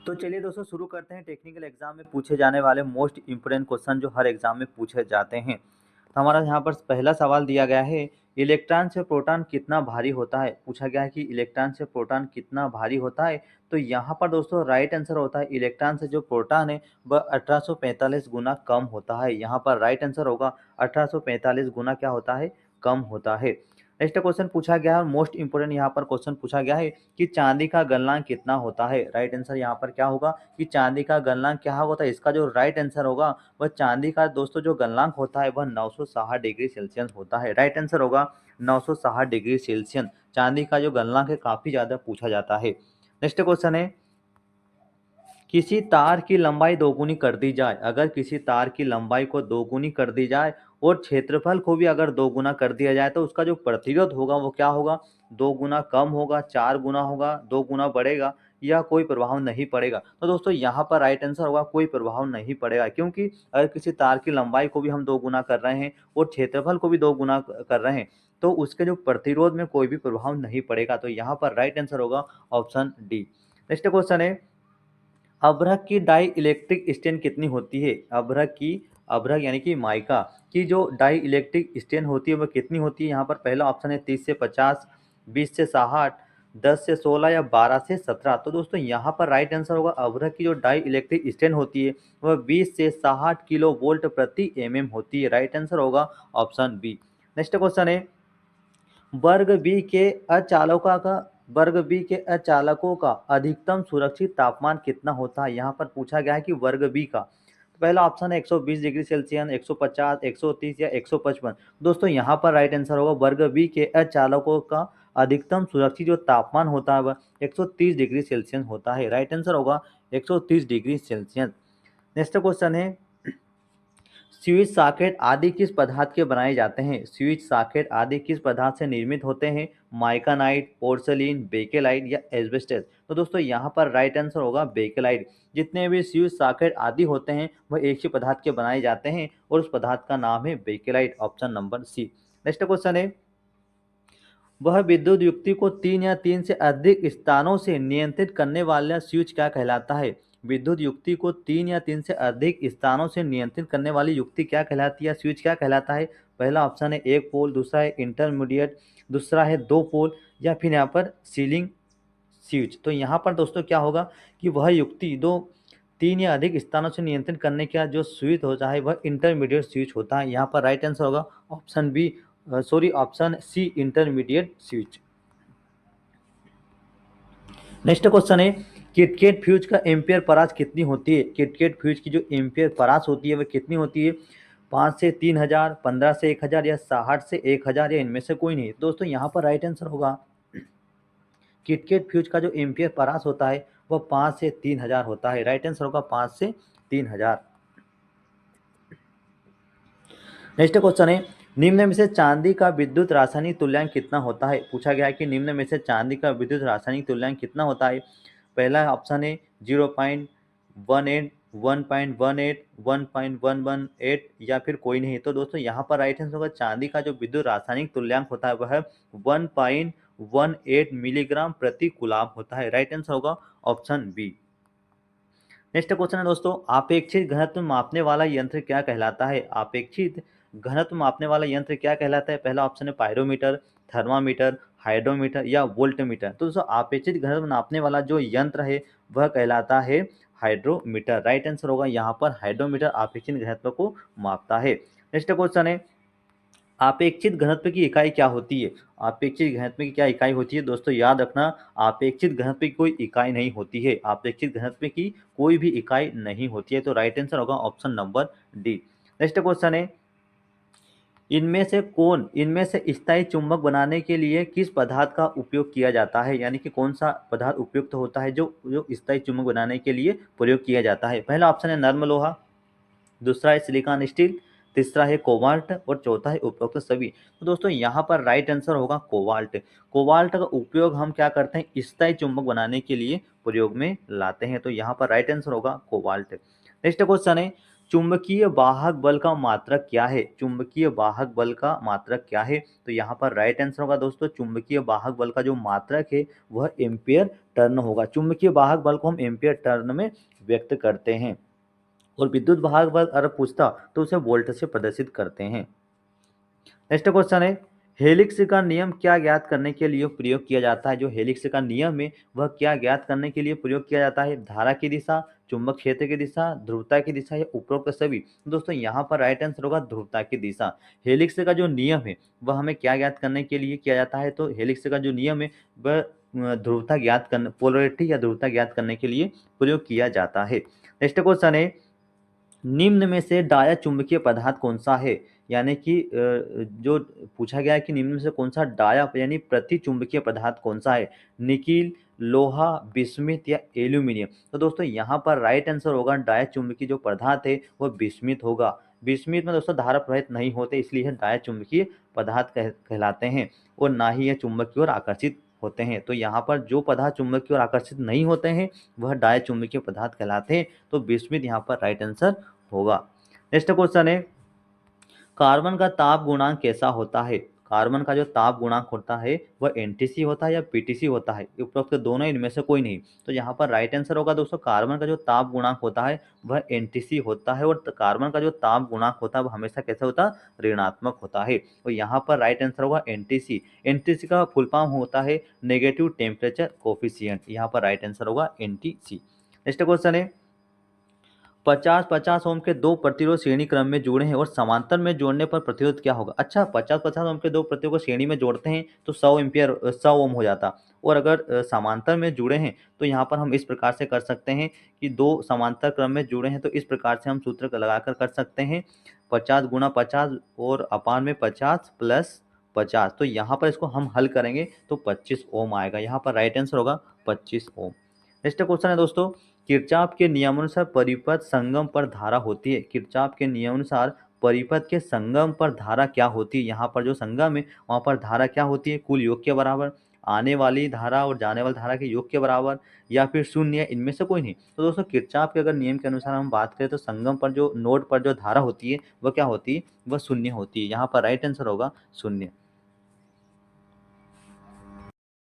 तो चलिए दोस्तों शुरू करते हैं टेक्निकल एग्जाम में पूछे जाने वाले मोस्ट इंपोर्टेंट क्वेश्चन जो हर एग्जाम में पूछे जाते हैं। तो हमारा यहाँ पर पहला सवाल दिया गया है, इलेक्ट्रॉन से प्रोटॉन कितना भारी होता है। पूछा गया है कि इलेक्ट्रॉन से प्रोटॉन कितना भारी होता है। तो यहाँ पर दोस्तों राइट आंसर होता है इलेक्ट्रॉन से जो प्रोटॉन है वह 1845 गुना कम होता है। यहाँ पर राइट आंसर होगा 1845 गुना क्या होता है, कम होता है। नेक्स्ट क्वेश्चन पूछा गया है, मोस्ट इंपोर्टेंट यहाँ पर क्वेश्चन पूछा गया है कि चांदी का गलनांक कितना होता है। राइट आंसर यहाँ पर क्या होगा कि चांदी का गलनांक क्या होता है। इसका जो राइट आंसर होगा वह चांदी का दोस्तों जो गलनांक होता है वह 960 डिग्री सेल्सियस होता है। राइट आंसर होगा 960 डिग्री सेल्सियस चांदी का जो गलनांक है, काफी ज्यादा पूछा जाता है। नेक्स्ट क्वेश्चन है, किसी तार की लंबाई दोगुनी कर दी जाए। अगर किसी तार की लंबाई को दोगुनी कर दी जाए और क्षेत्रफल को भी अगर दोगुना कर दिया जाए तो उसका जो प्रतिरोध होगा वो क्या होगा, दो गुना कम होगा, चार गुना होगा, दो गुना बढ़ेगा या कोई प्रभाव नहीं पड़ेगा। तो दोस्तों यहाँ पर राइट आंसर होगा कोई प्रभाव नहीं पड़ेगा, क्योंकि अगर किसी तार की लंबाई को भी हम दो गुना कर रहे हैं और क्षेत्रफल को भी दो गुना कर रहे हैं तो उसके जो प्रतिरोध में कोई भी प्रभाव नहीं पड़ेगा। तो यहाँ पर राइट आंसर होगा ऑप्शन डी। नेक्स्ट क्वेश्चन है, अभ्रक की डाई इलेक्ट्रिक स्ट्रेन कितनी होती है। अभ्रक यानी कि माइका की जो डाई इलेक्ट्रिक स्ट्रेन होती है वह कितनी होती है। यहाँ पर पहला ऑप्शन है 30 से 50, 20 से 60, 10 से 16 या 12 से 17। तो दोस्तों यहाँ पर राइट आंसर होगा अभ्रक की जो डाई इलेक्ट्रिक स्ट्रेन होती है वह 20 से 60 किलो वोल्ट प्रति एमएम होती है। राइट आंसर होगा ऑप्शन बी। नेक्स्ट क्वेश्चन है, वर्ग बी के अचालकों का वर्ग बी के अचालकों का अधिकतम सुरक्षित तापमान कितना होता है। यहाँ पर पूछा गया है कि वर्ग बी का, तो पहला ऑप्शन है 120 डिग्री सेल्सियस, 150, 130 या 155। दोस्तों यहाँ पर राइट आंसर होगा वर्ग बी के अचालकों का अधिकतम सुरक्षित जो तापमान होता है वह 130 डिग्री सेल्सियस होता है। राइट आंसर होगा 130 डिग्री सेल्सियस। नेक्स्ट क्वेश्चन है, स्विच सॉकेट आदि किस पदार्थ के बनाए जाते हैं। स्विच सॉकेट आदि किस पदार्थ से निर्मित होते हैं। माइकानाइट, पोर्सलिन, बेकेलाइट या एस्बेस्टस। तो दोस्तों यहाँ पर राइट आंसर होगा बेकेलाइट। जितने भी स्विच सॉकेट आदि होते हैं वह एक ही पदार्थ के बनाए जाते हैं और उस पदार्थ का नाम है bakelite, option number C. Next question है, वह विद्युत युक्ति को तीन या तीन से अधिक स्थानों से नियंत्रित करने वाला स्विच क्या कहलाता है। विद्युत युक्ति को तीन या तीन से अधिक स्थानों से नियंत्रित करने वाली युक्ति क्या कहलाती है, स्विच क्या कहलाता है। पहला ऑप्शन है एक पोल, दूसरा है इंटरमीडिएट, दूसरा है दो पोल या फिर यहाँ पर सीलिंग स्विच। तो यहाँ पर दोस्तों क्या होगा कि वह युक्ति दो तीन या अधिक स्थानों से नियंत्रित करने का जो स्विच होता है वह इंटरमीडिएट स्विच होता है। यहाँ पर राइट आंसर होगा option B, option C, intermediate switch. Next question है, किटकेट फ्यूज का एम्पियर परास कितनी होती है। किटकेट फ्यूज की जो एम्पियर परास होती है वह कितनी होती है। 5 से 3000, 15 से 1000 या 60 से 1000 या इनमें से कोई नहीं। दोस्तों यहाँ पर राइट आंसर होगा किटकेट फ्यूज का जो एम्पियर परास होता है वह 5 से 3000 होता है। राइट आंसर होगा 5 से 3000। नेक्स्ट क्वेश्चन है, निम्न में से चांदी का विद्युत रासायनिक तुल्यांक कितना होता है। पूछा गया है कि निम्न में से चांदी का विद्युत रासायनिक तुल्यांक कितना होता है। पहला ऑप्शन है 0.18, 1.18, 1.118 या फिर कोई नहीं। तो दोस्तों यहाँ पर राइट आंसर होगा चांदी का जो विद्युत रासायनिक तुल्यांक होता है वह 1.18 मिलीग्राम प्रति कूलाम होता है। राइट आंसर होगा ऑप्शन बी। नेक्स्ट क्वेश्चन है दोस्तों, आपेक्षित घनत्व मापने वाला यंत्र क्या कहलाता है। आपेक्षित घनत्व मापने वाला यंत्र क्या कहलाता है। पहला ऑप्शन है पायरोमीटर, थर्मामीटर, हाइड्रोमीटर या वोल्टमीटर। तो दोस्तों आपेक्षित घनत्व नापने वाला जो यंत्र है वह कहलाता है हाइड्रोमीटर। राइट आंसर होगा यहाँ पर हाइड्रोमीटर आपेक्षित घनत्व को मापता है। नेक्स्ट क्वेश्चन है, आपेक्षित घनत्व की इकाई क्या होती है। आपेक्षित घनत्व की क्या इकाई होती है। दोस्तों याद रखना, आपेक्षित घनत्व की कोई इकाई नहीं होती है। आपेक्षित घनत्व की कोई भी इकाई नहीं होती है। तो राइट आंसर होगा option number D. Next question है, इनमें से स्थायी चुंबक बनाने के लिए किस पदार्थ का उपयोग किया जाता है। यानी कि कौन सा पदार्थ उपयुक्त होता है जो जो स्थायी चुंबक बनाने के लिए प्रयोग किया जाता है। पहला ऑप्शन है नर्म लोहा, दूसरा है सिलिकॉन स्टील, तीसरा है कोबाल्ट और चौथा है उपरोक्त सभी। तो दोस्तों यहाँ पर राइट आंसर होगा कोबाल्ट। कोबाल्ट का उपयोग हम क्या करते हैं, स्थायी चुंबक बनाने के लिए प्रयोग में लाते हैं। तो यहाँ पर राइट आंसर होगा कोबाल्ट। नेक्स्ट क्वेश्चन है, चुंबकीय वाहक बल का मात्रक क्या है? चुंबकीय वाहक बल का मात्रक क्या है? तो यहाँ पर राइट आंसर होगा दोस्तों, चुंबकीय वाहक बल का जो मात्रक है वह एम्पियर टर्न होगा। चुंबकीय वाहक बल को हम एम्पियर टर्न में व्यक्त करते हैं। और विद्युत वाहक बल अगर पूछता तो उसे वोल्ट से प्रदर्शित करते हैं। नेक्स्ट क्वेश्चन है, हेलिक्स का नियम क्या ज्ञात करने के लिए प्रयोग किया जाता है? जो हेलिक्स का नियम है वह क्या ज्ञात करने के लिए प्रयोग किया जाता है? धारा की दिशा, चुंबक क्षेत्र की दिशा, ध्रुवता की दिशा या उपरोक्त सभी? दोस्तों यहाँ पर राइट आंसर होगा ध्रुवता की दिशा। हेलिक्स का जो नियम है वह हमें क्या ज्ञात करने के लिए किया जाता है? तो हेलिक्स का जो नियम है वह ध्रुवता ज्ञात करने, पोलरिटी या ध्रुवता ज्ञात करने के लिए प्रयोग किया जाता है। नेक्स्ट क्वेश्चन है, निम्न में से डाया चुंबकीय पदार्थ कौन सा है? यानी कि जो पूछा गया है कि निम्न में से कौन सा डाया यानी प्रति चुंबकीय पदार्थ कौन सा है? निकिल, लोहा, बिस्मिथ या एल्यूमिनियम? तो दोस्तों यहाँ पर राइट आंसर होगा, डाया चुंबकीय जो पदार्थ है वह बिस्मिथ होगा। बिस्मिथ में दोस्तों धारा प्रवाहित नहीं होते, इसलिए यह डाया चुंबकीय पदार्थ कहलाते हैं और ना ही यह चुंबक की ओर आकर्षित होते हैं। तो यहाँ पर जो पदार्थ चुंबक की ओर आकर्षित नहीं होते हैं वह डाया चुंबकीय पदार्थ कहलाते हैं। तो बिस्मिथ यहाँ पर राइट आंसर होगा। नेक्स्ट क्वेश्चन है, कार्बन का ताप गुणांक कैसा होता है? कार्बन का जो ताप गुणांक होता है वह एनटीसी होता है या पीटीसी होता है? उपरोक्त दोनों इनमें से कोई नहीं। तो यहाँ पर राइट आंसर होगा दोस्तों, कार्बन का जो ताप गुणांक होता है वह एनटीसी होता है और कार्बन का जो ताप गुणांक होता है वह हमेशा कैसे होता है? ऋणात्मक होता है। और यहाँ पर राइट आंसर होगा एनटीसी। एनटीसी का फुल फॉर्म होता है नेगेटिव टेम्परेचर कोफिशिएंट। यहाँ पर राइट आंसर होगा एनटीसी। नेक्स्ट क्वेश्चन है, 50-50 ओम के दो प्रतिरोध श्रेणी क्रम में जोड़े हैं और समांतर में जोड़ने पर प्रतिरोध क्या होगा? अच्छा, 50-50 ओम के दो प्रतिरोध को श्रेणी में जोड़ते हैं तो 100 ओम हो जाता। और अगर समांतर में जुड़े हैं तो यहाँ पर हम इस प्रकार से कर सकते हैं कि दो समांतर क्रम में जुड़े हैं तो इस प्रकार से हम सूत्र लगाकर कर सकते हैं, 50 गुणा 50 और अपान में 50 प्लस 50। तो यहाँ पर इसको हम हल करेंगे तो 25 ओम आएगा। यहाँ पर राइट आंसर होगा 25 ओम। नेक्स्ट क्वेश्चन है दोस्तों, किरचॉफ के नियमानुसार परिपथ संगम पर धारा होती है। किरचॉफ के नियमानुसार परिपथ के संगम पर धारा क्या होती है? यहाँ पर जो संगम है वहाँ पर धारा क्या होती है? कुल योग के बराबर, आने वाली धारा और जाने वाली धारा के योग के बराबर, या फिर शून्य, इनमें से कोई नहीं। तो दोस्तों किरचॉफ के अगर नियम के अनुसार हम बात करें तो संगम पर जो नोड पर जो धारा होती है वह क्या होती है? वह शून्य होती है। यहाँ पर राइट आंसर होगा शून्य।